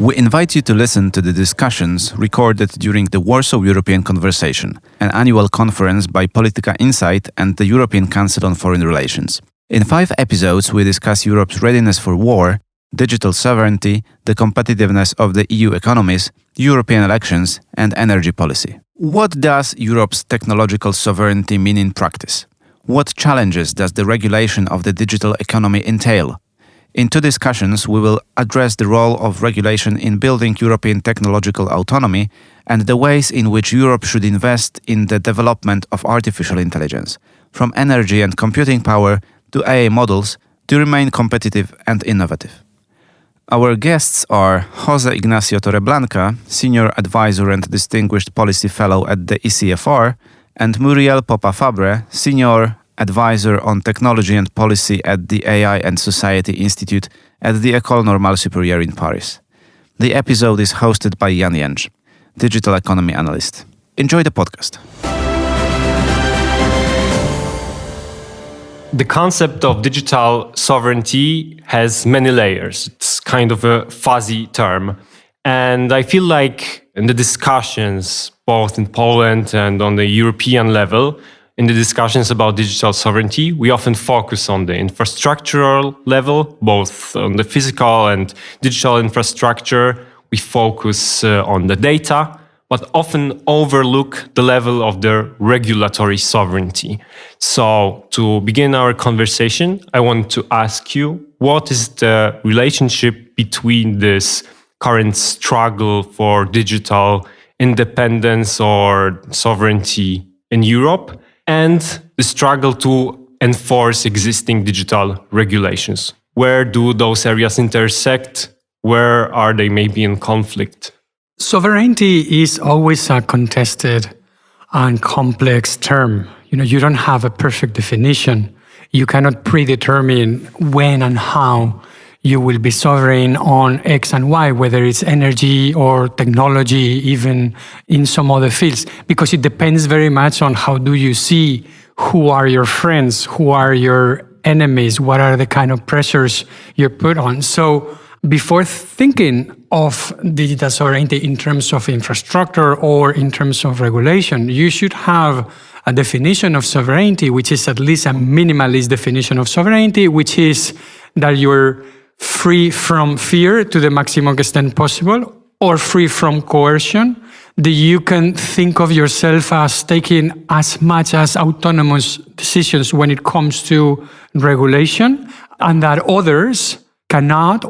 We invite you to listen to the discussions recorded during the Warsaw European Conversation, an annual conference by Polityka Insight and the European Council on Foreign Relations. In 5 episodes, we discuss Europe's readiness for war, digital sovereignty, the competitiveness of the EU economies, European elections, and energy policy. What does Europe's technological sovereignty mean in practice? What challenges does the regulation of the digital economy entail? In 2 discussions, we will address the role of regulation in building European technological autonomy and the ways in which Europe should invest in the development of artificial intelligence, from energy and computing power to AI models, to remain competitive and innovative. Our guests are José Ignacio Torreblanca, Senior Advisor and Distinguished Policy Fellow at the ECFR, and Murielle Popa-Fabre, Senior Advisor on Technology and Policy at the AI and Society Institute at the École Normale Supérieure in Paris. The episode is hosted by Jan Jęcz, Digital Economy Analyst. Enjoy the podcast. The concept of digital sovereignty has many layers. It's kind of a fuzzy term. And I feel like in the discussions, both in Poland and on the European level, in the discussions about digital sovereignty, we often focus on the infrastructural level, both on the physical and digital infrastructure. We focus on the data, but often overlook the level of the regulatory sovereignty. So to begin our conversation, I want to ask you, what is the relationship between this current struggle for digital independence or sovereignty in Europe and the struggle to enforce existing digital regulations? Where do those areas intersect? Where are they maybe in conflict? Sovereignty is always a contested and complex term. You don't have a perfect definition. You cannot predetermine when and how you will be sovereign on X and Y, whether it's energy or technology, even in some other fields, because it depends very much on how do you see who are your friends, who are your enemies, what are the kind of pressures you're put on. So before thinking of digital sovereignty in terms of infrastructure or in terms of regulation, you should have a definition of sovereignty, which is at least a minimalist definition of sovereignty, which is that you're free from fear to the maximum extent possible, or free from coercion, that you can think of yourself as taking as much as autonomous decisions when it comes to regulation, and that others cannot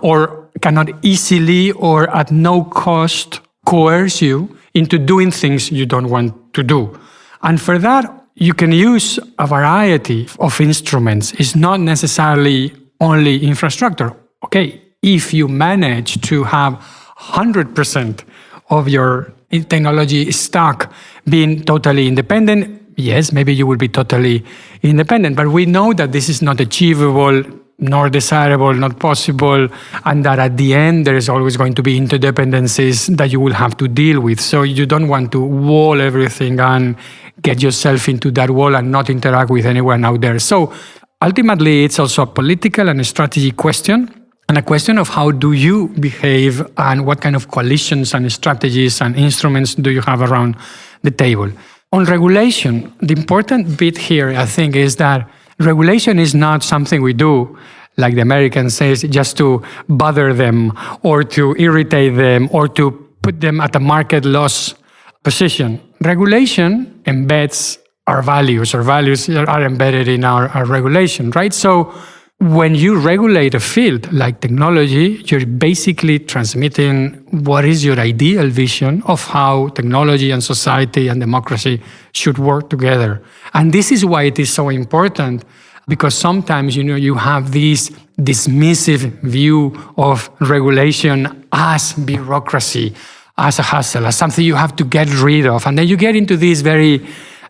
easily or at no cost coerce you into doing things you don't want to do. And for that, you can use a variety of instruments. It's not necessarily only infrastructure. Okay, if you manage to have 100% of your technology stack being totally independent, yes, maybe you will be totally independent. But we know that this is not achievable, nor desirable, not possible, and that at the end there is always going to be interdependencies that you will have to deal with. So you don't want to wall everything and get yourself into that wall and not interact with anyone out there. So ultimately, it's also a political and a strategy question, and a question of how do you behave and what kind of coalitions and strategies and instruments do you have around the table. On regulation, the important bit here, I think, is that regulation is not something we do, like the American says, just to bother them or to irritate them or to put them at a market loss position. Regulation embeds our values. Our values are embedded in our regulation, right? So when you regulate a field like technology, you're basically transmitting what is your ideal vision of how technology and society and democracy should work together. And this is why it is so important, because sometimes, you have this dismissive view of regulation as bureaucracy, as a hassle, as something you have to get rid of. And then you get into this very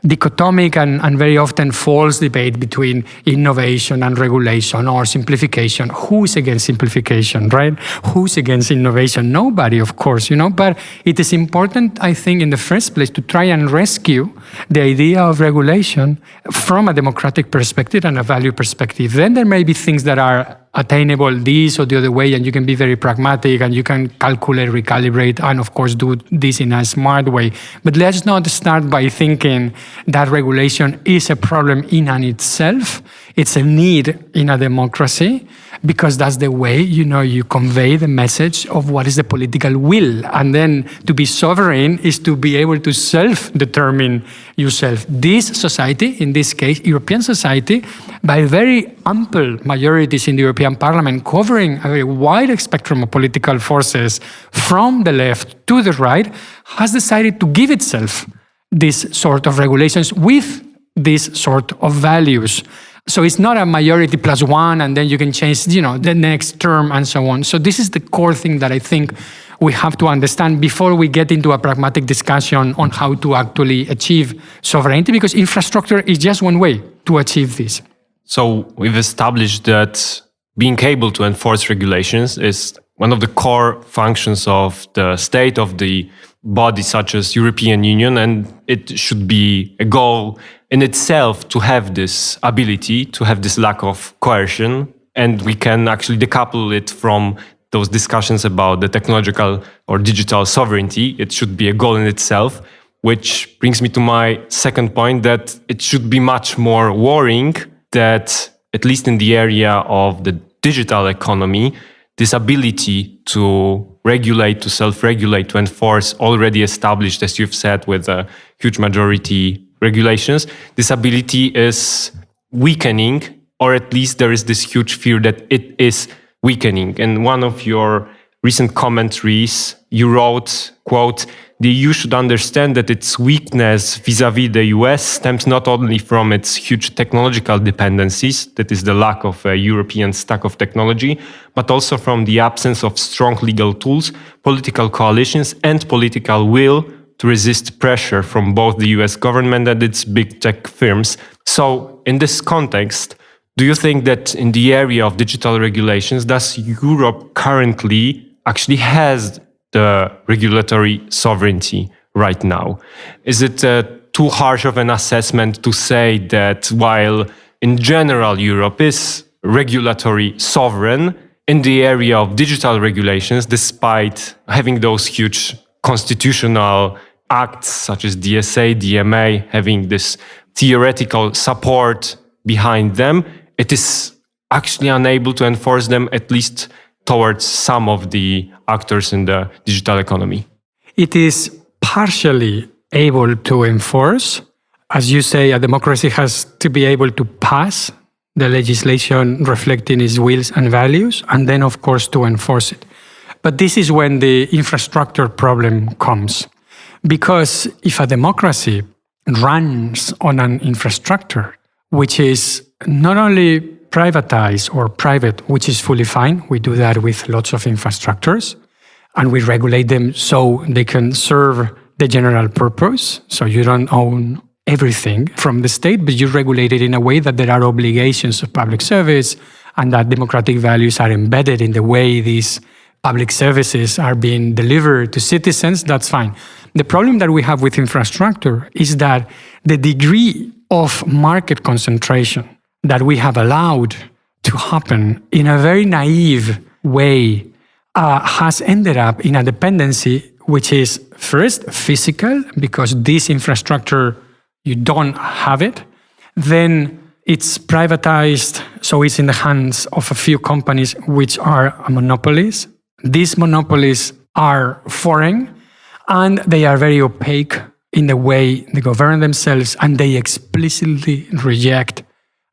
dichotomic and very often false debate between innovation and regulation or simplification. Who's against simplification, right? Who's against innovation? Nobody, of course, but it is important, I think, in the first place to try and rescue the idea of regulation from a democratic perspective and a value perspective. Then there may be things that are attainable this or the other way, and you can be very pragmatic and you can calculate, recalibrate, and of course do this in a smart way. But let's not start by thinking that regulation is a problem in and itself. It's a need in a democracy, because that's the way, you convey the message of what is the political will. And then to be sovereign is to be able to self-determine yourself. This society, in this case, European society, by very ample majorities in the European Parliament, covering a very wide spectrum of political forces from the left to the right, has decided to give itself this sort of regulations with this sort of values. So it's not a majority plus one, and then you can change, the next term and so on. So this is the core thing that I think we have to understand before we get into a pragmatic discussion on how to actually achieve sovereignty, because infrastructure is just one way to achieve this. So we've established that being able to enforce regulations is one of the core functions of the state, of the body such as European Union, and it should be a goal in itself to have this ability, to have this lack of coercion, and we can actually decouple it from those discussions about the technological or digital sovereignty. It should be a goal in itself, which brings me to my second point, that it should be much more worrying that, at least in the area of the digital economy, this ability to regulate, to self-regulate, to enforce already established, as you've said, with a huge majority regulations, this ability is weakening, or at least there is this huge fear that it is weakening. In one of your recent commentaries, you wrote, quote, "The EU should understand that its weakness vis-à-vis the US stems not only from its huge technological dependencies, that is the lack of a European stack of technology, but also from the absence of strong legal tools, political coalitions, and political will to resist pressure from both the US government and its big tech firms." So in this context, do you think that in the area of digital regulations, does Europe currently actually has the regulatory sovereignty right now? Is it too harsh of an assessment to say that while in general Europe is regulatory sovereign, in the area of digital regulations, despite having those huge constitutional acts such as DSA, DMA, having this theoretical support behind them, it is actually unable to enforce them, at least towards some of the actors in the digital economy? It is partially able to enforce. As you say, a democracy has to be able to pass the legislation reflecting its wills and values, and then, of course, to enforce it. But this is when the infrastructure problem comes. Because if a democracy runs on an infrastructure which is not only privatized or private, which is fully fine, we do that with lots of infrastructures, and we regulate them so they can serve the general purpose. So you don't own everything from the state, but you regulate it in a way that there are obligations of public service and that democratic values are embedded in the way these public services are being delivered to citizens. That's fine. The problem that we have with infrastructure is that the degree of market concentration that we have allowed to happen in a very naive way has ended up in a dependency which is first physical, because this infrastructure, you don't have it. Then it's privatized, so it's in the hands of a few companies which are monopolies. These monopolies are foreign, and they are very opaque in the way they govern themselves, and they explicitly reject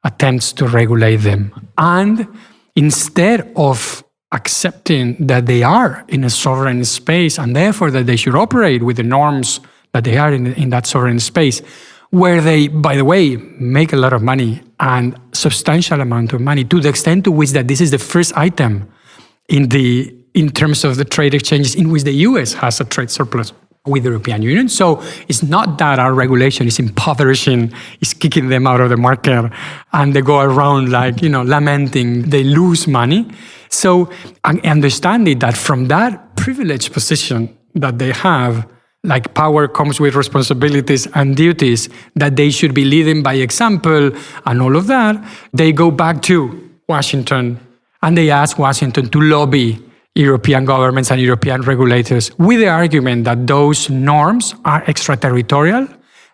attempts to regulate them. And instead of accepting that they are in a sovereign space and therefore that they should operate with the norms that they are in that sovereign space, where they, by the way, make a lot of money and substantial amount of money, to the extent to which that this is the first item in terms of the trade exchanges in which the US has a trade surplus with the European Union. So it's not that our regulation is impoverishing, is kicking them out of the market, and they go around lamenting they lose money. So understanding that from that privileged position that they have, like power comes with responsibilities and duties, that they should be leading by example and all of that, they go back to Washington And they asked Washington to lobby European governments and European regulators with the argument that those norms are extraterritorial,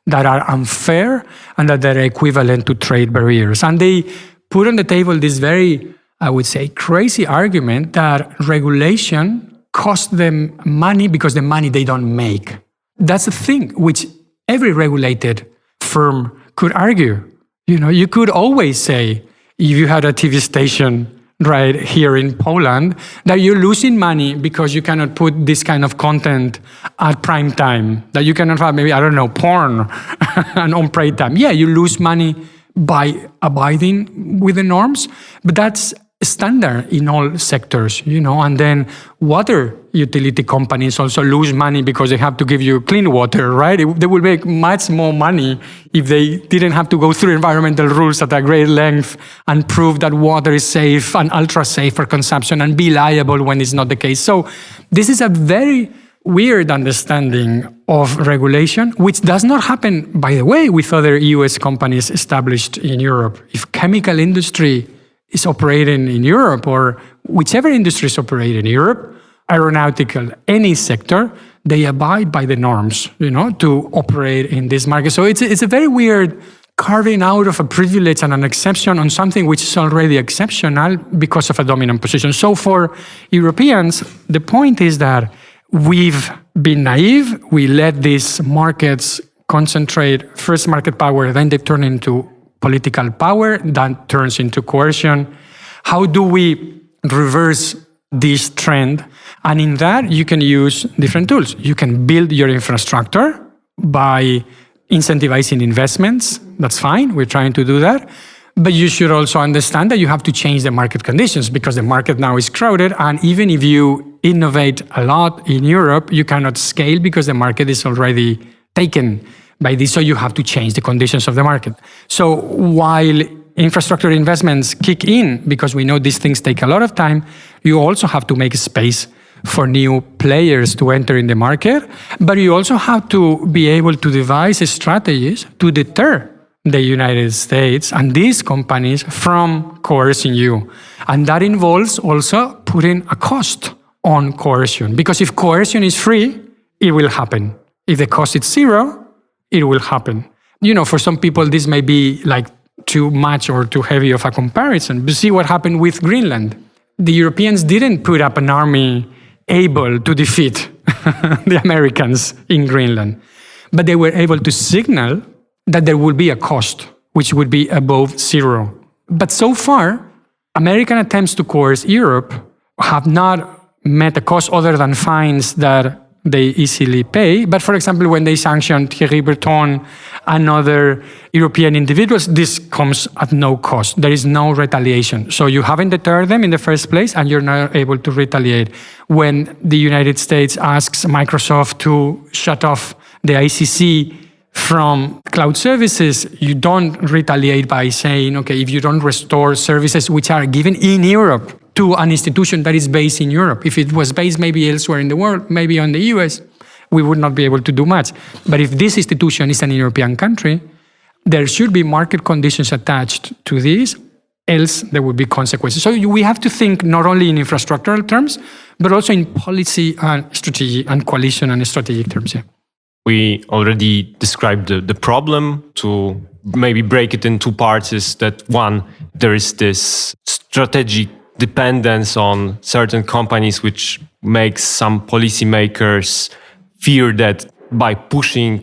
that are unfair, and that they're equivalent to trade barriers. And they put on the table this very, I would say, crazy argument that regulation costs them money because the money they don't make. That's the thing which every regulated firm could argue. You could always say, if you had a TV station right here in Poland, that you're losing money because you cannot put this kind of content at prime time, that you cannot have maybe, porn and on prime time. Yeah, you lose money by abiding with the norms, but that's standard in all sectors, and then water utility companies also lose money because they have to give you clean water, right? They will make much more money if they didn't have to go through environmental rules at a great length and prove that water is safe and ultra safe for consumption and be liable when it's not the case. So this is a very weird understanding of regulation, which does not happen, by the way, with other US companies established in Europe. If chemical industry is operating in Europe, or whichever industry is operating in Europe, aeronautical, any sector, they abide by the norms, to operate in this market. So it's a very weird carving out of a privilege and an exception on something which is already exceptional because of a dominant position. So for Europeans, the point is that we've been naive. We let these markets concentrate first market power, then they turn into political power, that turns into coercion. How do we reverse this trend? And in that, you can use different tools. You can build your infrastructure by incentivizing investments. That's fine. We're trying to do that. But you should also understand that you have to change the market conditions because the market now is crowded. And even if you innovate a lot in Europe, you cannot scale because the market is already taken by this, so you have to change the conditions of the market. So while infrastructure investments kick in, because we know these things take a lot of time, you also have to make space for new players to enter in the market, but you also have to be able to devise strategies to deter the United States and these companies from coercing you. And that involves also putting a cost on coercion, because if coercion is free, it will happen. If the cost is zero, it will happen. For some people, this may be like too much or too heavy of a comparison. But see what happened with Greenland. The Europeans didn't put up an army able to defeat the Americans in Greenland. But they were able to signal that there would be a cost, which would be above zero. But so far, American attempts to coerce Europe have not met a cost other than fines that they easily pay. But for example, when they sanctioned Thierry Breton and other European individuals, this comes at no cost. There is no retaliation. So you haven't deterred them in the first place, and you're not able to retaliate. When the United States asks Microsoft to shut off the ICC from cloud services, you don't retaliate by saying, okay, if you don't restore services which are given in Europe to an institution that is based in Europe. If it was based maybe elsewhere in the world, maybe on the US, we would not be able to do much. But if this institution is an European country, there should be market conditions attached to this, else there would be consequences. So we have to think not only in infrastructural terms, but also in policy and strategy and coalition and strategic terms. Yeah. We already described the problem. To maybe break it in two parts is that one, there is this strategic dependence on certain companies, which makes some policymakers fear that by putting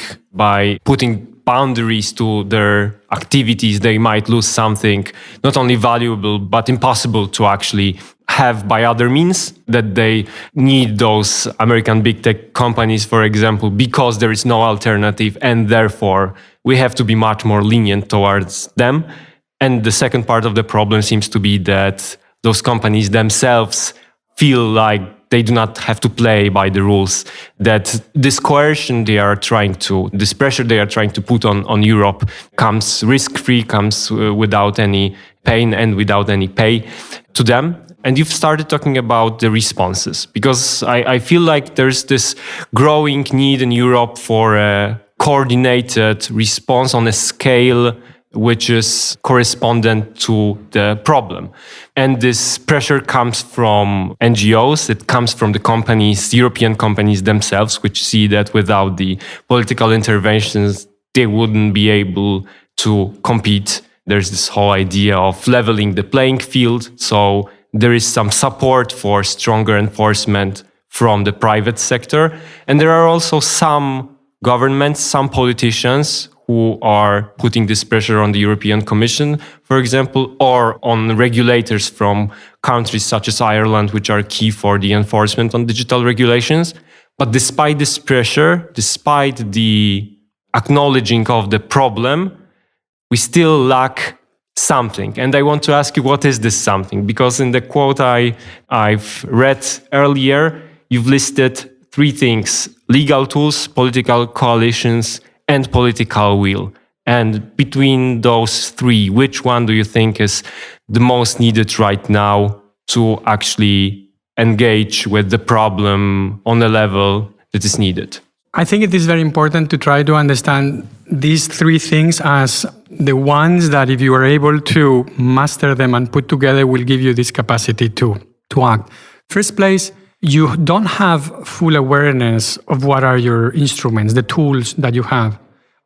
boundaries to their activities, they might lose something not only valuable, but impossible to actually have by other means, that they need those American big tech companies, for example, because there is no alternative, and therefore we have to be much more lenient towards them. And the second part of the problem seems to be that those companies themselves feel like they do not have to play by the rules, that this coercion this pressure they are trying to put on Europe comes risk-free, comes without any pain and without any pay to them. And you've started talking about the responses, because I feel like there's this growing need in Europe for a coordinated response on a scale which is correspondent to the problem. And this pressure comes from NGOs, it comes from the companies, European companies themselves, which see that without the political interventions, they wouldn't be able to compete. There's this whole idea of leveling the playing field. So there is some support for stronger enforcement from the private sector. And there are also some governments, some politicians who are putting this pressure on the European Commission, for example, or on regulators from countries such as Ireland, which are key for the enforcement on digital regulations. But despite this pressure, despite the acknowledging of the problem, we still lack something. And I want to ask you, what is this something? Because in the quote I've read earlier, you've listed three things: legal tools, political coalitions, and political will. And between those three, which one do you think is the most needed right now to actually engage with the problem on a level that is needed? I think it is very important to try to understand these three things as the ones that, if you are able to master them and put together, will give you this capacity to act. First place, you don't have full awareness of what are your instruments, the tools that you have,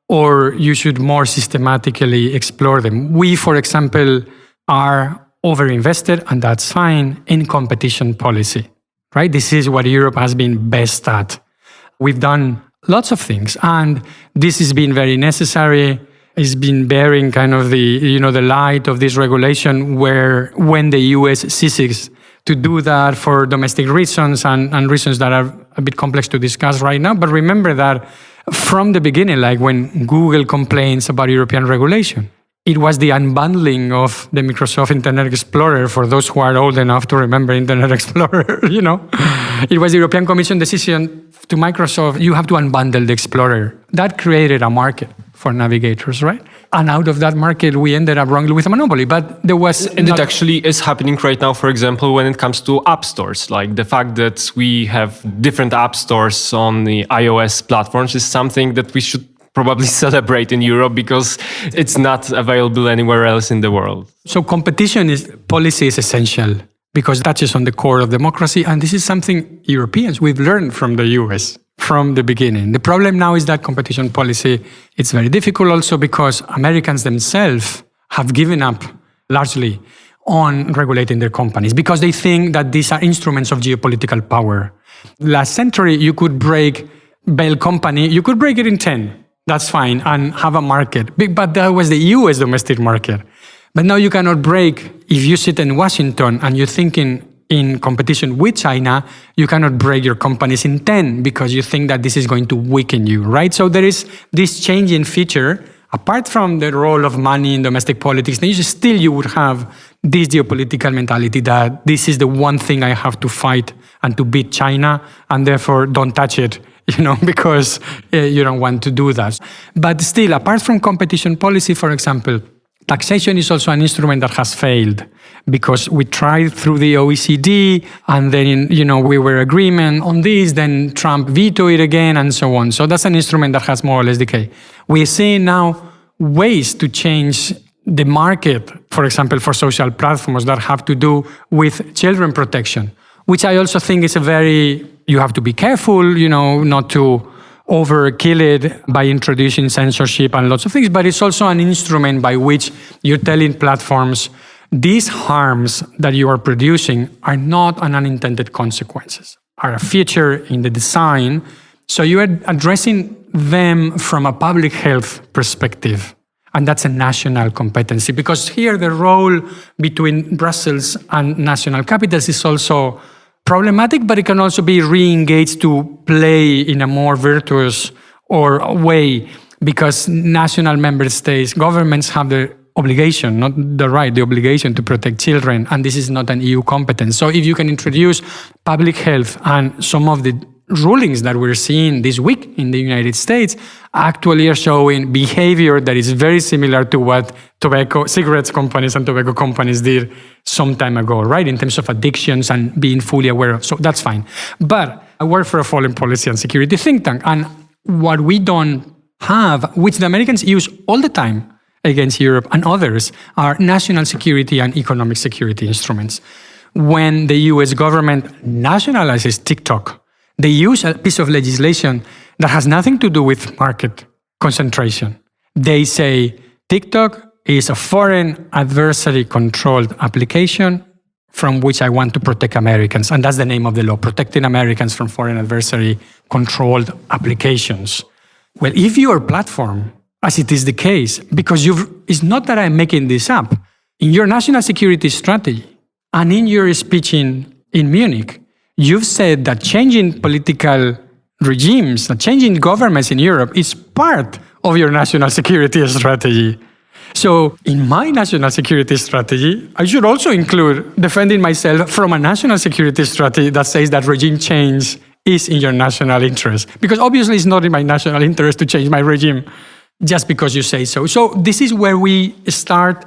or you should more systematically explore them. We, for example, are overinvested, and that's fine, in competition policy, right? This is what Europe has been best at. We've done lots of things, and this has been very necessary. It's been bearing kind of the light of this regulation, where when the US ceases to do that for domestic reasons and reasons that are a bit complex to discuss right now. But remember that from the beginning, like when Google complains about European regulation, it was the unbundling of the Microsoft Internet Explorer, for those who are old enough to remember Internet Explorer, It was the European Commission decision to Microsoft, you have to unbundle the Explorer. That created a market for navigators, right? And out of that market, we ended up wrongly with a monopoly. But there was... And it actually is happening right now, for example, when it comes to app stores. Like the fact that we have different app stores on the iOS platforms is something that we should probably celebrate in Europe, because it's not available anywhere else in the world. So policy is essential, because it touches on the core of democracy. And this is something Europeans, we've learned from the US from the beginning. The problem now is that competition policy, it's very difficult also because Americans themselves have given up largely on regulating their companies, because they think that these are instruments of geopolitical power. Last century, you could break Bell Company, you could break it in 10. That's fine, and have a market. But that was the US domestic market. But now you cannot break, if you sit in Washington and you're thinking in competition with China, you cannot break your companies in 10 because you think that this is going to weaken you, right? So there is this changing feature. Apart from the role of money in domestic politics, then you would have this geopolitical mentality that this is the one thing I have to fight and to beat China, and therefore don't touch it, because you don't want to do that. But still, apart from competition policy, for example, taxation is also an instrument that has failed, because we tried through the OECD, and then, we were agreement on this, then Trump vetoed it again, and so on. So that's an instrument that has more or less decayed. We're seeing now ways to change the market, for example, for social platforms that have to do with children protection, which I also think is you have to be careful, not to overkill it by introducing censorship and lots of things, but it's also an instrument by which you're telling platforms these harms that you are producing are not an unintended consequences, are a feature in the design. So you are addressing them from a public health perspective. And that's a national competency, because here the role between Brussels and national capitals is also problematic, but it can also be re-engaged to play in a more virtuous way, because national member states, governments have the obligation, not the right, the obligation to protect children, and this is not an EU competence. So if you can introduce public health, and some of the rulings that we're seeing this week in the United States actually are showing behavior that is very similar to what cigarettes companies and tobacco companies did some time ago, right? In terms of addictions and being fully aware of. So that's fine. But I work for a foreign policy and security think tank. And what we don't have, which the Americans use all the time, against Europe and others are national security and economic security instruments. When the US government nationalizes TikTok, they use a piece of legislation that has nothing to do with market concentration. They say TikTok is a foreign adversary-controlled application from which I want to protect Americans. And that's the name of the law, protecting Americans from foreign adversary-controlled applications. Well, if your platform, as it is the case, because it's not that I'm making this up, in your national security strategy and in your speech in Munich, you've said that changing political regimes, that changing governments in Europe is part of your national security strategy. So in my national security strategy, I should also include defending myself from a national security strategy that says that regime change is in your national interest. Because obviously it's not in my national interest to change my regime just because you say so. So this is where we start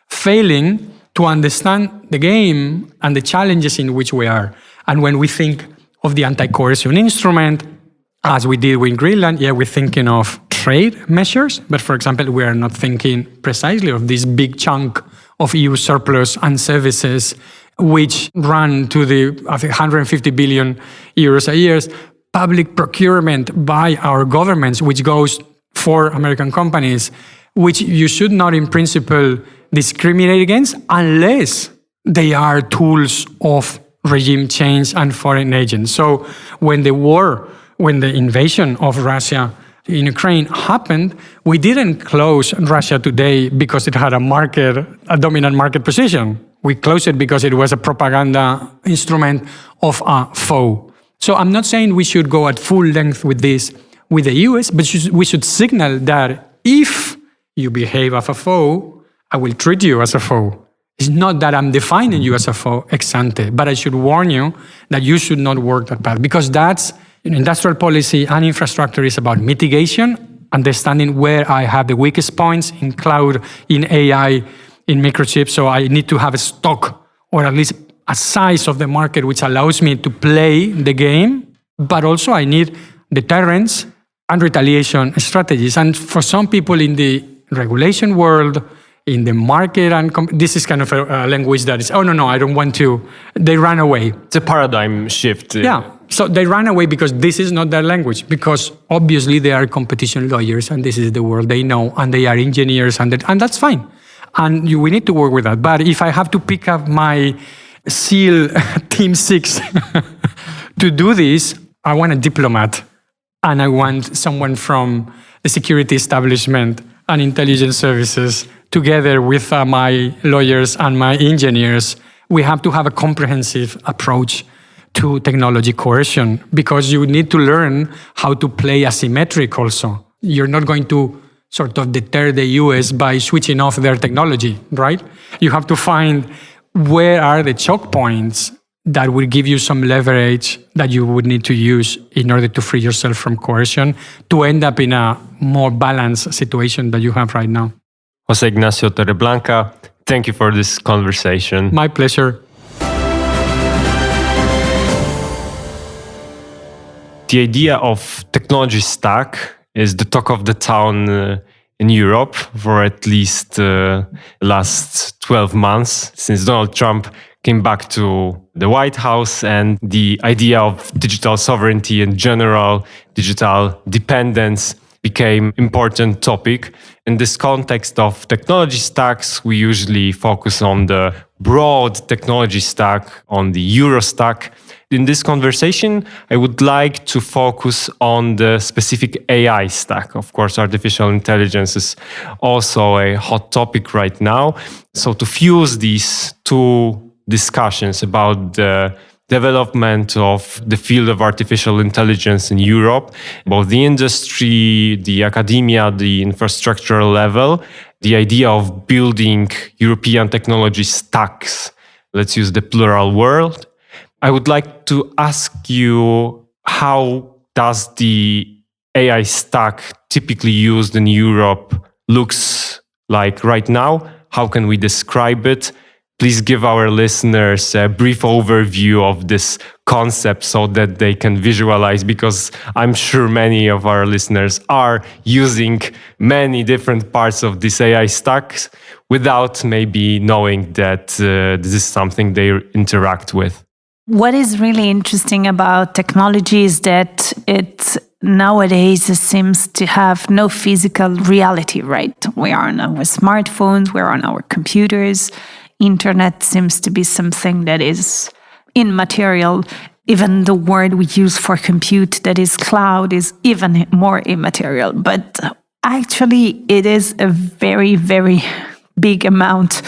failing to understand the game and the challenges in which we are. And when we think of the anti-coercion instrument, as we did with Greenland, we're thinking of trade measures, but for example, we are not thinking precisely of this big chunk of EU surplus and services which run to the 150 billion euros a year, public procurement by our governments, which goes for American companies, which you should not in principle discriminate against unless they are tools of regime change and foreign agents. So when the invasion of Russia in Ukraine happened, we didn't close Russia today because it had a dominant market position. We closed it because it was a propaganda instrument of a foe. So I'm not saying we should go at full length with this with the US, but we should signal that if you behave as a foe, I will treat you as a foe. It's not that I'm defining you as a foe ex ante, but I should warn you that you should not work that path, because that's industrial policy and infrastructure is about mitigation, understanding where I have the weakest points in cloud, in AI, in microchips. So I need to have a stock or at least a size of the market which allows me to play the game. But also I need deterrence and retaliation strategies. And for some people in the regulation world, in the market, and this is kind of a language that is, oh, no, I don't want to. They run away. It's a paradigm shift. Yeah. So they run away because this is not their language, because obviously they are competition lawyers and this is the world they know, and they are engineers, and that's fine. And we need to work with that. But if I have to pick up my SEAL Team 6 to do this, I want a diplomat and I want someone from the security establishment and intelligence services together with my lawyers and my engineers. We have to have a comprehensive approach to technology coercion, because you need to learn how to play asymmetric also. You're not going to sort of deter the US by switching off their technology, right? You have to find where are the choke points that will give you some leverage that you would need to use in order to free yourself from coercion to end up in a more balanced situation that you have right now. José Ignacio Torreblanca, thank you for this conversation. My pleasure. The idea of technology stack is the talk of the town in Europe for at least the last 12 months since Donald Trump came back to the White House, and the idea of digital sovereignty and general digital dependence became important topic. In this context of technology stacks, we usually focus on the broad technology stack, on the Euro stack. In this conversation, I would like to focus on the specific AI stack. Of course, artificial intelligence is also a hot topic right now. So to fuse these two discussions about the development of the field of artificial intelligence in Europe, both the industry, the academia, the infrastructural level, the idea of building European technology stacks, let's use the plural word. I would like to ask you, how does the AI stack typically used in Europe looks like right now? How can we describe it? Please give our listeners a brief overview of this concepts so that they can visualize, because I'm sure many of our listeners are using many different parts of this AI stack without maybe knowing that this is something they interact with. What is really interesting about technology is that it nowadays seems to have no physical reality, right? We are on our smartphones, we're on our computers. Internet seems to be something that is immaterial. Even the word we use for compute, that is cloud, is even more immaterial. But actually, it is a very, very big amount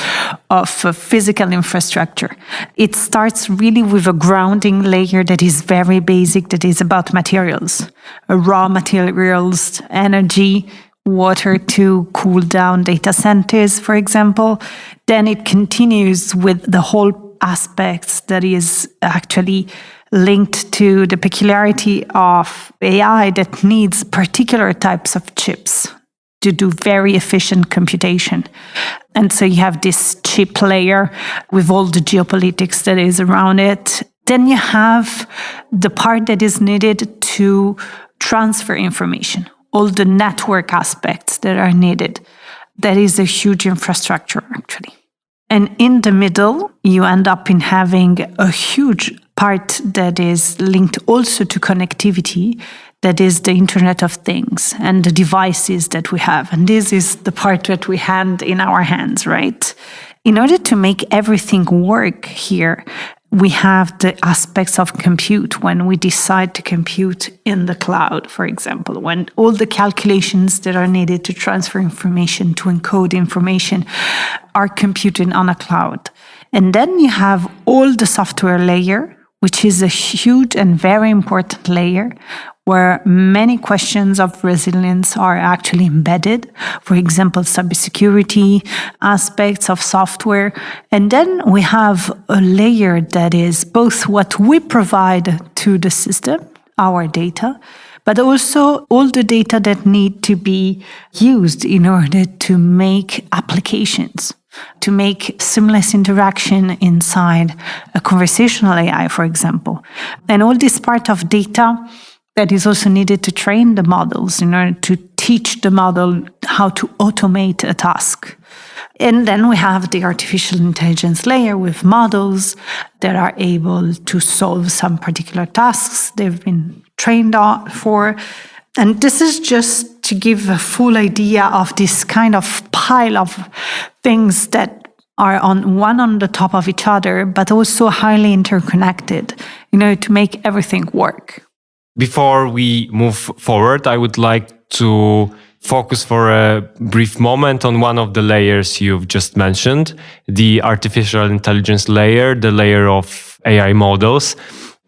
of physical infrastructure. It starts really with a grounding layer that is very basic, that is about materials, raw materials, energy, water to cool down data centers, for example. Then it continues with the whole aspects that is actually linked to the peculiarity of AI that needs particular types of chips to do very efficient computation. And so you have this chip layer with all the geopolitics that is around it. Then you have the part that is needed to transfer information, all the network aspects that are needed. That is a huge infrastructure, actually. And in the middle, you end up in having a huge part that is linked also to connectivity, that is the Internet of Things and the devices that we have. And this is the part that we hand in our hands, right? In order to make everything work here, we have the aspects of compute when we decide to compute in the cloud, for example, when all the calculations that are needed to transfer information, to encode information, are computed on a cloud. And then you have all the software layer, which is a huge and very important layer, where many questions of resilience are actually embedded. For example, cybersecurity aspects of software. And then we have a layer that is both what we provide to the system, our data, but also all the data that need to be used in order to make applications, to make seamless interaction inside a conversational AI, for example. And all this part of data that is also needed to train the models in order to teach the model how to automate a task. And then we have the artificial intelligence layer with models that are able to solve some particular tasks they've been trained for. And this is just to give a full idea of this kind of pile of things that are one on the top of each other, but also highly interconnected, to make everything work. Before we move forward, I would like to focus for a brief moment on one of the layers you've just mentioned, the artificial intelligence layer, the layer of AI models.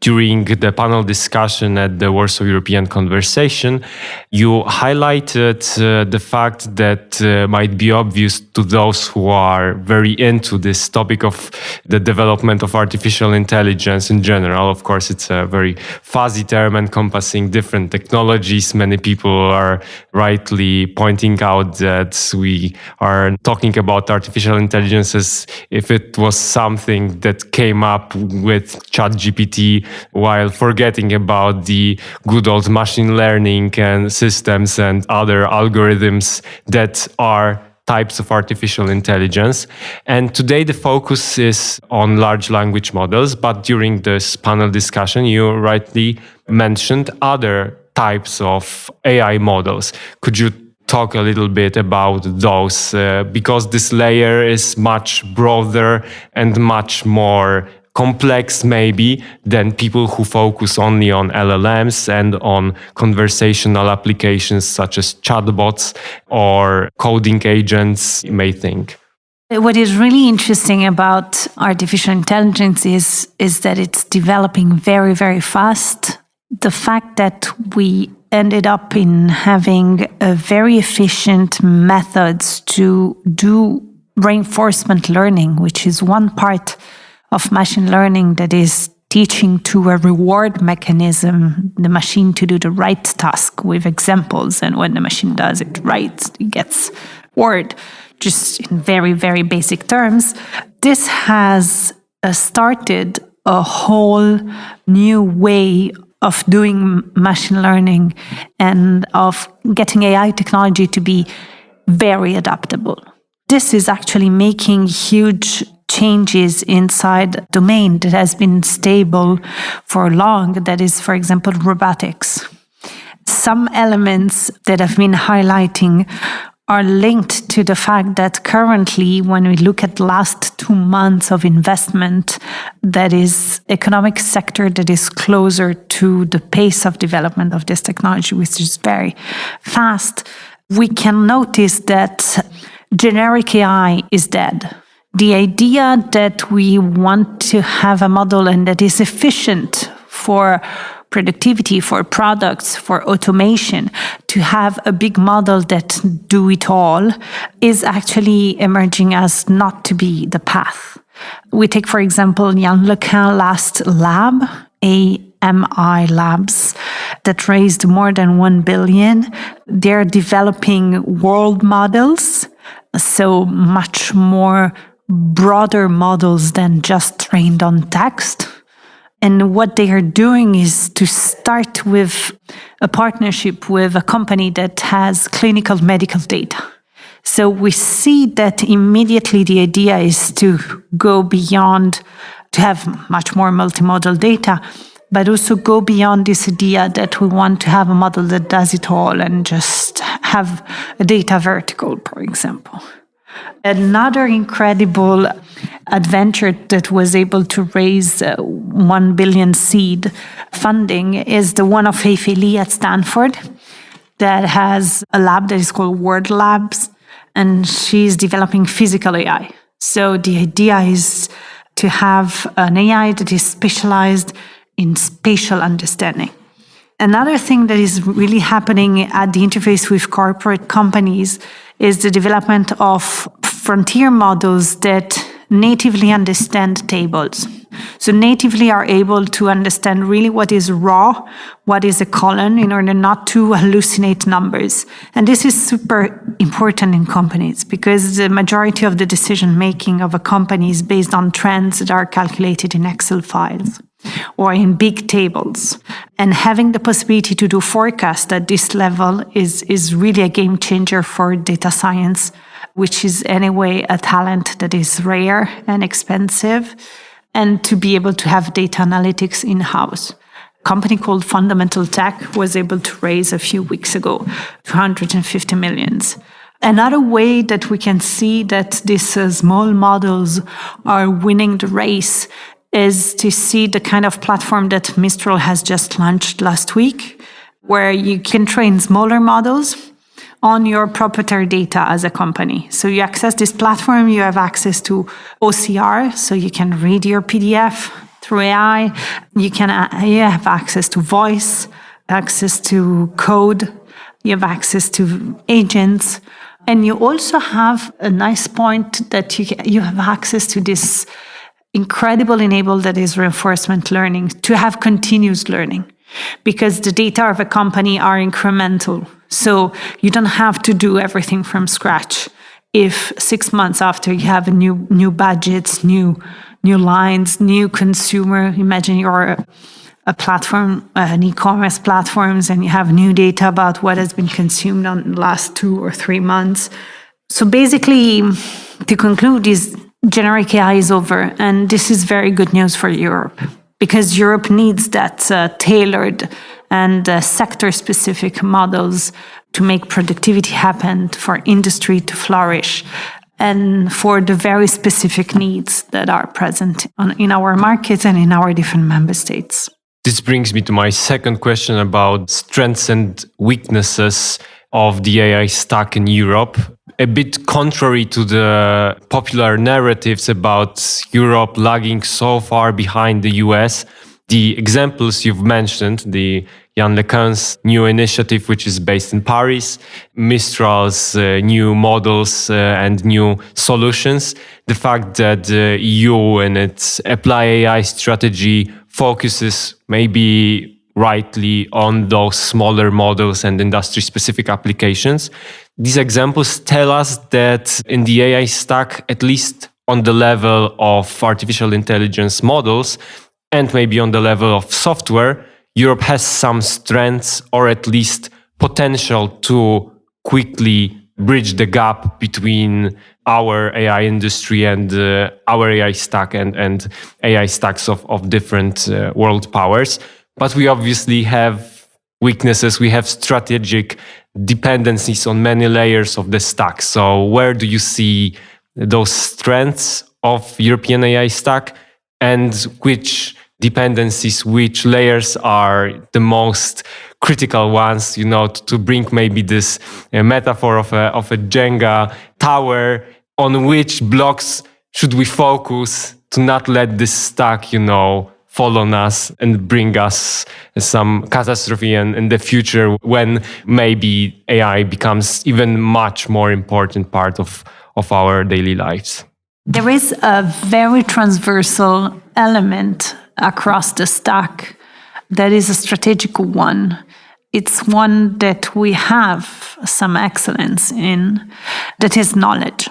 During the panel discussion at the Warsaw European Conversation, you highlighted the fact that might be obvious to those who are very into this topic of the development of artificial intelligence in general. Of course, it's a very fuzzy term encompassing different technologies. Many people are rightly pointing out that we are talking about artificial intelligence as if it was something that came up with ChatGPT, while forgetting about the good old machine learning and systems and other algorithms that are types of artificial intelligence. And today the focus is on large language models, but during this panel discussion, you rightly mentioned other types of AI models. Could you talk a little bit about those? Because this layer is much broader and much more complex maybe than people who focus only on LLMs and on conversational applications such as chatbots or coding agents may think. What is really interesting about artificial intelligence is that it's developing very, very fast. The fact that we ended up in having a very efficient methods to do reinforcement learning, which is one part of machine learning that is teaching to a reward mechanism the machine to do the right task with examples. And when the machine does it right, it gets reward, just in very, very basic terms. This has started a whole new way of doing machine learning and of getting AI technology to be very adaptable. This is actually making huge changes inside domain that has been stable for long. That is, for example, robotics. Some elements that have been highlighting are linked to the fact that currently, when we look at the last 2 months of investment, that is economic sector that is closer to the pace of development of this technology, which is very fast, we can notice that generic AI is dead. The idea that we want to have a model and that is efficient for productivity, for products, for automation, to have a big model that do it all is actually emerging as not to be the path. We take, for example, Jan Jęcz's last lab, AMI Labs, that raised more than 1 billion. They're developing world models, so much more broader models than just trained on text. And what they are doing is to start with a partnership with a company that has clinical medical data. So we see that immediately the idea is to go beyond, to have much more multimodal data, but also go beyond this idea that we want to have a model that does it all and just have a data vertical, for example. Another incredible adventure that was able to raise 1 billion seed funding is the one of Fei-Fei Li at Stanford that has a lab that is called Word Labs, and she's developing physical AI. So the idea is to have an AI that is specialized in spatial understanding. Another thing that is really happening at the interface with corporate companies is the development of frontier models that natively understand tables. So natively are able to understand really what is raw, what is a column, in order not to hallucinate numbers. And this is super important in companies because the majority of the decision making of a company is based on trends that are calculated in Excel files or in big tables. And having the possibility to do forecast at this level is really a game changer for data science, which is anyway a talent that is rare and expensive, and to be able to have data analytics in-house. A company called Fundamental Tech was able to raise a few weeks ago 250 million. Another way that we can see that these small models are winning the race is to see the kind of platform that Mistral has just launched last week, where you can train smaller models on your proprietary data as a company. So you access this platform, you have access to OCR, so you can read your PDF through AI. You have access to voice, access to code, you have access to agents, and you also have a nice point that you have access to this incredible enable that is reinforcement learning, to have continuous learning, because the data of a company are incremental. So you don't have to do everything from scratch. If 6 months after you have a new budgets, new lines, new consumer, imagine you're a platform, an e-commerce platforms, and you have new data about what has been consumed on the last 2 or 3 months. So basically, to conclude, is generic AI is over, and this is very good news for Europe, because Europe needs that tailored and sector-specific models to make productivity happen, for industry to flourish, and for the very specific needs that are present in our markets and in our different member states. This brings me to my second question about strengths and weaknesses of the AI stack in Europe. A bit contrary to the popular narratives about Europe lagging so far behind the US, the examples you've mentioned, the Jan Jęcz's new initiative, which is based in Paris, Mistral's new models and new solutions, the fact that the EU and its Apply AI strategy focuses maybe rightly on those smaller models and industry-specific applications. These examples tell us that in the AI stack, at least on the level of artificial intelligence models, and maybe on the level of software, Europe has some strengths or at least potential to quickly bridge the gap between our AI industry and our AI stack and AI stacks of different world powers. But we obviously have weaknesses. We have strategic dependencies on many layers of the stack. So where do you see those strengths of European AI stack, and which dependencies, which layers are the most critical ones, to bring maybe this metaphor of a Jenga tower, on which blocks should we focus to not let this stack, fall on us and bring us some catastrophe in the future when maybe AI becomes even much more important part of our daily lives. There is a very transversal element across the stack that is a strategic one. It's one that we have some excellence in, that is knowledge.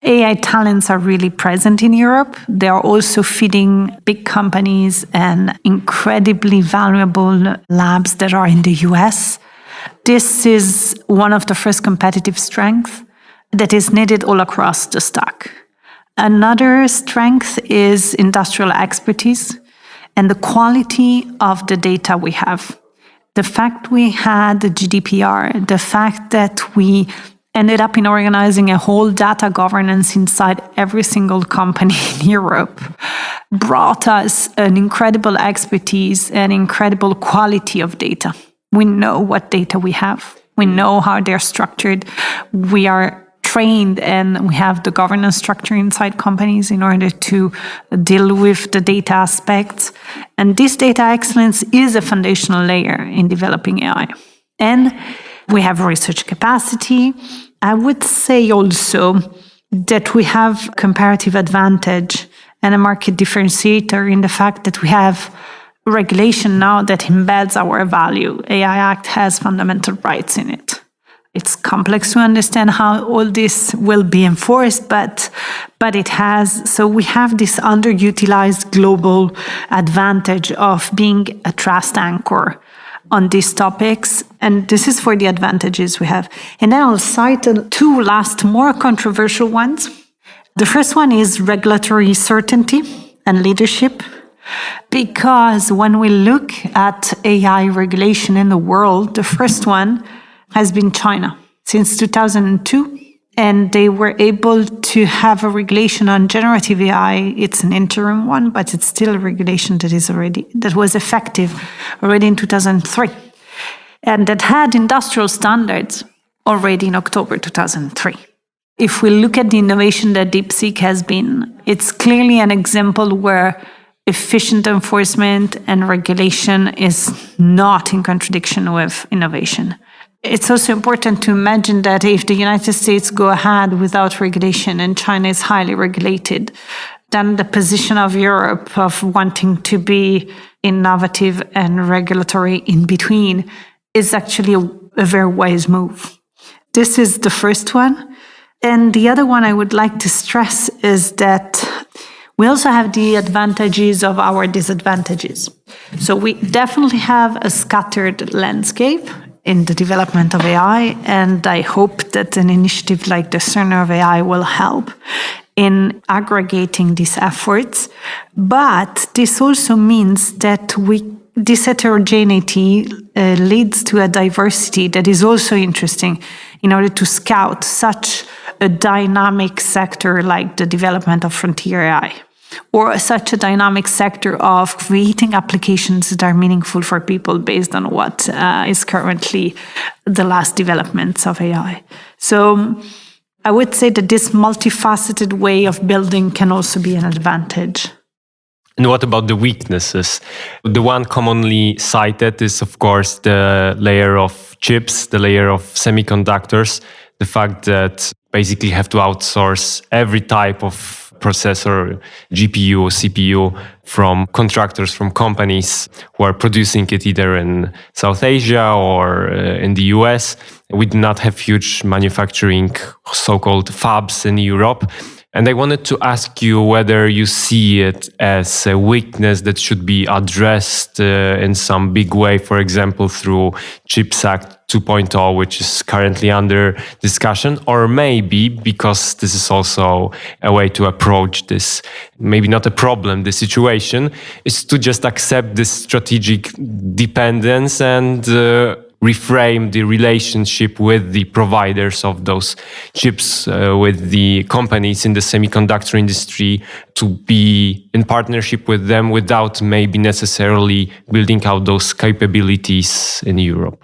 AI talents are really present in Europe. They are also feeding big companies and incredibly valuable labs that are in the US. This is one of the first competitive strengths that is needed all across the stack. Another strength is industrial expertise and the quality of the data we have. The fact we had the GDPR, the fact that we ended up in organizing a whole data governance inside every single company in Europe brought us an incredible expertise and incredible quality of data. We know what data we have. We know how they're structured. We are trained and we have the governance structure inside companies in order to deal with the data aspects. And this data excellence is a foundational layer in developing AI. And we have research capacity. I would say also that we have comparative advantage and a market differentiator in the fact that we have regulation now that embeds our value. AI Act has fundamental rights in it. It's complex to understand how all this will be enforced, but it has. So we have this underutilized global advantage of being a trust anchor on these topics. And this is for the advantages we have. And then I'll cite two last more controversial ones. The first one is regulatory certainty and leadership. Because when we look at AI regulation in the world, the first one has been China since 2002. And they were able to have a regulation on generative AI. It's an interim one, but it's still a regulation that was effective already in 2003. And that had industrial standards already in October 2003. If we look at the innovation that DeepSeek has been, it's clearly an example where efficient enforcement and regulation is not in contradiction with innovation. It's also important to imagine that if the United States go ahead without regulation and China is highly regulated, then the position of Europe of wanting to be innovative and regulatory in between is actually a very wise move. This is the first one. And the other one I would like to stress is that we also have the advantages of our disadvantages. So we definitely have a scattered landscape in the development of AI, and I hope that an initiative like the Center of AI will help in aggregating these efforts. But this also means that this heterogeneity leads to a diversity that is also interesting in order to scout such a dynamic sector like the development of frontier AI, or such a dynamic sector of creating applications that are meaningful for people based on what is currently the last developments of AI. So I would say that this multifaceted way of building can also be an advantage. And what about the weaknesses? The one commonly cited is, of course, the layer of chips, the layer of semiconductors, the fact that basically have to outsource every type of processor, GPU or CPU from contractors, from companies who are producing it either in South Asia or in the US. We do not have huge manufacturing, so-called fabs in Europe. And I wanted to ask you whether you see it as a weakness that should be addressed in some big way, for example, through CHIPS Act 2.0, which is currently under discussion, or maybe because this is also a way to approach this, maybe not a problem, the situation, is to just accept this strategic dependence and reframe the relationship with the providers of those chips, with the companies in the semiconductor industry, to be in partnership with them without maybe necessarily building out those capabilities in Europe.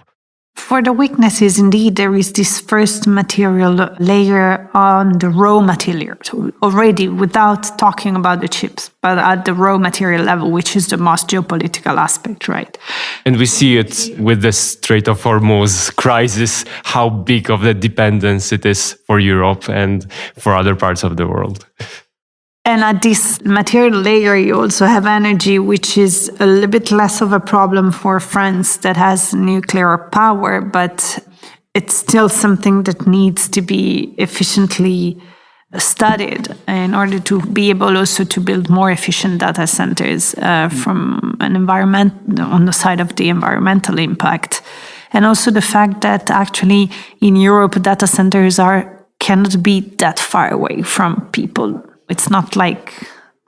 For the weaknesses, indeed, there is this first material layer on the raw material already, without talking about the chips, but at the raw material level, which is the most geopolitical aspect, right? And we see it with the Strait of Hormuz crisis, how big of a dependence it is for Europe and for other parts of the world. And at this material layer, you also have energy, which is a little bit less of a problem for France that has nuclear power, but it's still something that needs to be efficiently studied in order to be able also to build more efficient data centers from an environment on the side of the environmental impact. And also the fact that actually in Europe, data centers cannot be that far away from people. It's not like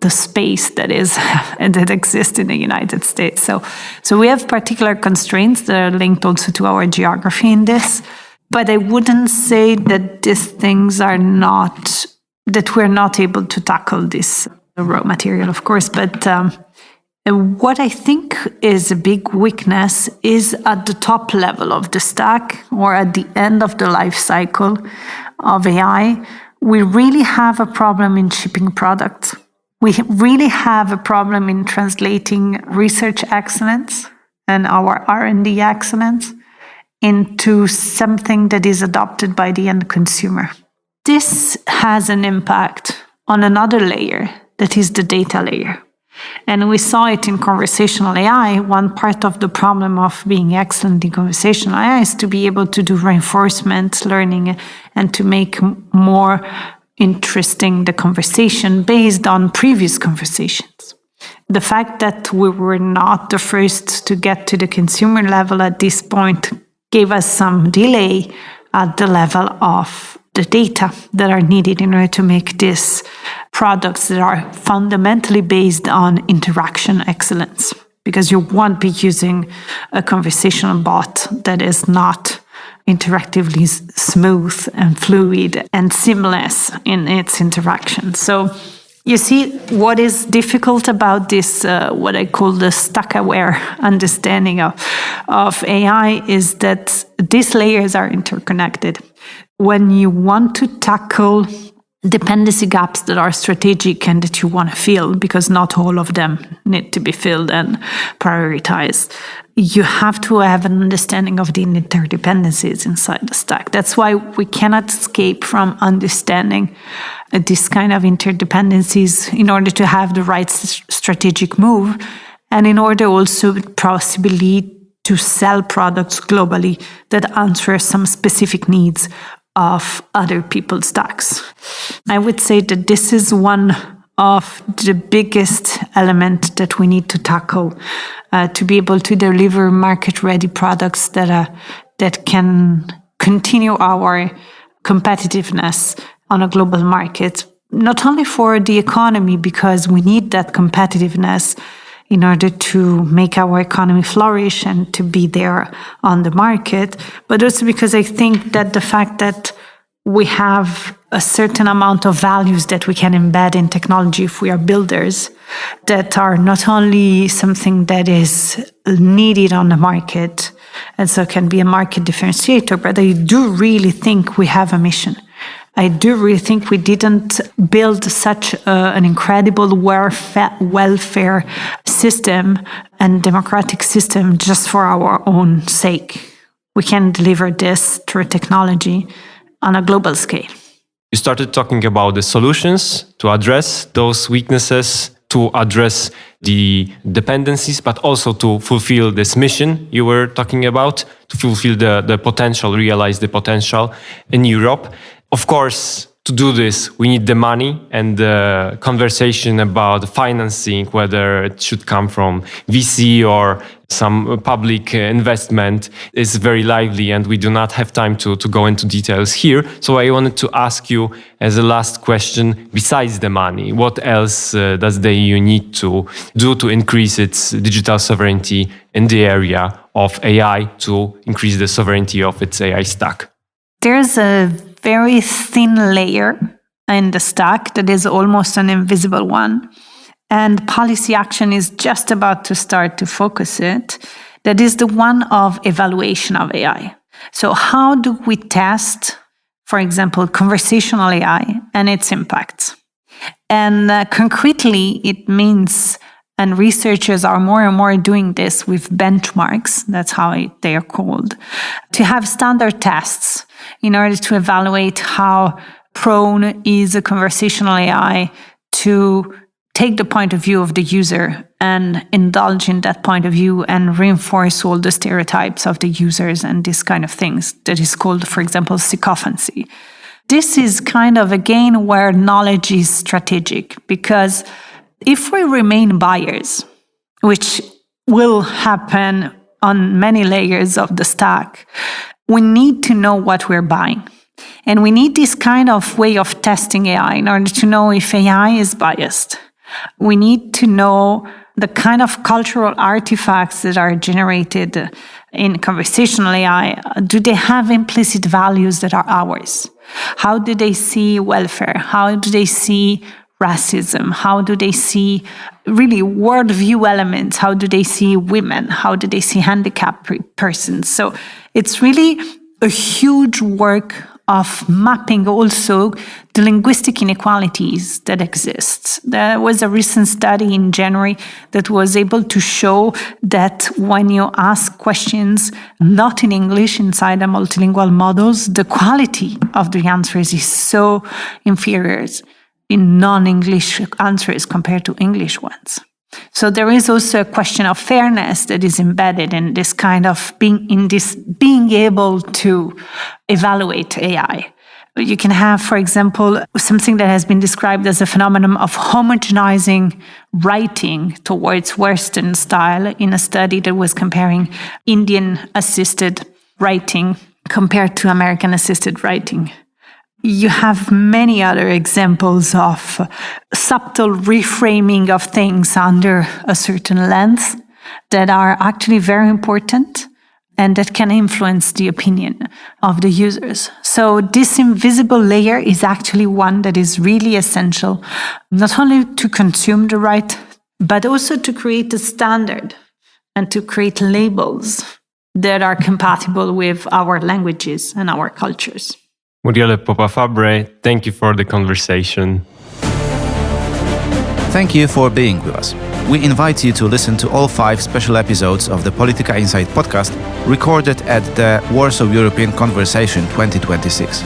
the space that exists in the United States. So we have particular constraints that are linked also to our geography in this. But I wouldn't say that these things are not, that we're not able to tackle this raw material, of course. But what I think is a big weakness is at the top level of the stack, or at the end of the life cycle of AI. We really have a problem in shipping products. We really have a problem in translating research excellence and our R&D excellence into something that is adopted by the end consumer. This has an impact on another layer, that is the data layer. And we saw it in conversational AI. One part of the problem of being excellent in conversational AI is to be able to do reinforcement learning and to make more interesting the conversation based on previous conversations. The fact that we were not the first to get to the consumer level at this point gave us some delay at the level of the data that are needed in order to make these products that are fundamentally based on interaction excellence. Because you won't be using a conversational bot that is not interactively smooth and fluid and seamless in its interaction. So you see, what is difficult about this, what I call the stack-aware understanding of AI, is that these layers are interconnected. When you want to tackle dependency gaps that are strategic and that you want to fill, because not all of them need to be filled and prioritized, you have to have an understanding of the interdependencies inside the stack. That's why we cannot escape from understanding this kind of interdependencies in order to have the right strategic move, and in order also possibly to sell products globally that answer some specific needs of other people's stacks. I would say that this is one of the biggest elements that we need to tackle to be able to deliver market-ready products that can continue our competitiveness on a global market, not only for the economy, because we need that competitiveness in order to make our economy flourish and to be there on the market, but also because I think that the fact that we have a certain amount of values that we can embed in technology if we are builders, that are not only something that is needed on the market, and so can be a market differentiator, but I do really think we have a mission. I do really think we didn't build such an incredible welfare system and democratic system just for our own sake. We can deliver this through technology on a global scale. You started talking about the solutions to address those weaknesses, to address the dependencies, but also to fulfill this mission you were talking about, to fulfill the potential, realize the potential in Europe. Of course, to do this, we need the money, and the conversation about financing, whether it should come from VC or some public investment, is very lively, and we do not have time to go into details here. So I wanted to ask you as a last question, besides the money, what else does the EU need to do to increase its digital sovereignty in the area of AI, to increase the sovereignty of its AI stack? There's a very thin layer in the stack that is almost an invisible one. And policy action is just about to start to focus it. That is the one of evaluation of AI. So how do we test, for example, conversational AI and its impacts? And concretely, it means, and researchers are more and more doing this with benchmarks, that's how they are called, to have standard tests in order to evaluate how prone is a conversational AI to take the point of view of the user and indulge in that point of view and reinforce all the stereotypes of the users and this kind of things that is called, for example, sycophancy. This is kind of, again, where knowledge is strategic, because if we remain buyers, which will happen on many layers of the stack, we need to know what we're buying. And we need this kind of way of testing AI in order to know if AI is biased. We need to know the kind of cultural artifacts that are generated in conversational AI. Do they have implicit values that are ours? How do they see welfare? How do they see racism? How do they see really worldview elements? How do they see women? How do they see handicapped persons? So it's really a huge work of mapping also the linguistic inequalities that exist. There was a recent study in January that was able to show that when you ask questions not in English inside the multilingual models, the quality of the answers is so inferior in non-English answers compared to English ones. So there is also a question of fairness that is embedded in this kind of being able to evaluate AI. You can have, for example, something that has been described as a phenomenon of homogenizing writing towards Western style in a study that was comparing Indian assisted writing compared to American assisted writing. You have many other examples of subtle reframing of things under a certain lens that are actually very important and that can influence the opinion of the users. So this invisible layer is actually one that is really essential, not only to consume the right, but also to create a standard and to create labels that are compatible with our languages and our cultures. Murielle Popa-Fabre, thank you for the conversation. Thank you for being with us. We invite you to listen to all 5 special episodes of the Polityka Insight podcast recorded at the Warsaw European Conversation 2026.